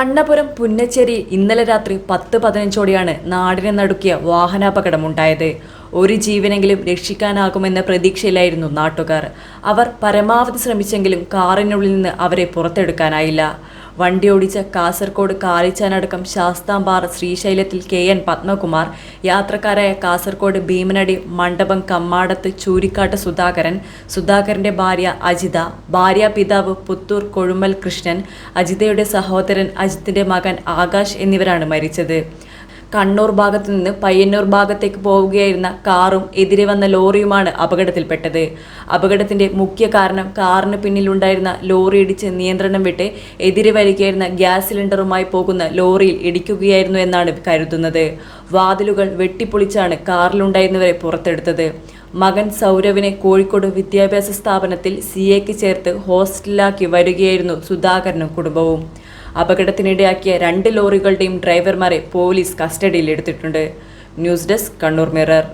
കണ്ണപുരം പുന്നച്ചേരി ഇന്നലെ രാത്രി 10:15ഓടെയാണ് നാടിനെ നടുക്കിയ വാഹനാപകടമുണ്ടായത്. ഒരു ജീവനെങ്കിലും രക്ഷിക്കാനാകുമെന്ന പ്രതീക്ഷയിലായിരുന്നു നാട്ടുകാർ. അവർ പരമാവധി ശ്രമിച്ചെങ്കിലും കാറിനുള്ളിൽ നിന്ന് അവരെ പുറത്തെടുക്കാനായില്ല. വണ്ടി ഓടിച്ച കാസർഗോഡ് കാലിച്ചാനടക്കം ശാസ്താംപാറ ശ്രീശൈലത്തിൽ KN പത്മകുമാർ, യാത്രക്കാരായ കാസർഗോഡ് ഭീമനടി മണ്ഡപം കമ്മാടത്ത് ചൂരിക്കാട്ട് സുധാകരന്റെ ഭാര്യ അജിത, ഭാര്യാപിതാവ് പുത്തൂർ കൊഴുമൽ കൃഷ്ണൻ, അജിതയുടെ സഹോദരൻ അജിത്തിന്റെ മകൻ ആകാശ് എന്നിവരാണ് മരിച്ചത്. കണ്ണൂർ ഭാഗത്തു നിന്ന് പയ്യന്നൂർ ഭാഗത്തേക്ക് പോവുകയായിരുന്ന കാറും എതിരെ വന്ന ലോറിയുമാണ് അപകടത്തിൽപ്പെട്ടത്. അപകടത്തിന്റെ മുഖ്യ കാരണം കാറിന് പിന്നിലുണ്ടായിരുന്ന ലോറി ഇടിച്ച് നിയന്ത്രണം വിട്ട് എതിരെ വരികയായിരുന്ന ഗ്യാസ് സിലിണ്ടറുമായി പോകുന്ന ലോറിയിൽ ഇടിക്കുകയായിരുന്നു എന്നാണ് കരുതുന്നത്. വാതിലുകൾ വെട്ടിപ്പൊളിച്ചാണ് കാറിലുണ്ടായിരുന്നവരെ പുറത്തെടുത്തത്. മകൻ സൗരവിനെ കോഴിക്കോട് വിദ്യാഭ്യാസ സ്ഥാപനത്തിൽ CAക്ക് ചേർത്ത് ഹോസ്റ്റലിലാക്കി വരികയായിരുന്നു സുധാകരനും കുടുംബവും. അപകടത്തിനിടയാക്കിയ 2 ലോറികളുടെയും ഡ്രൈവർമാരെ പോലീസ് കസ്റ്റഡിയിലെടുത്തിട്ടുണ്ട്. News desk, Kannur mirror.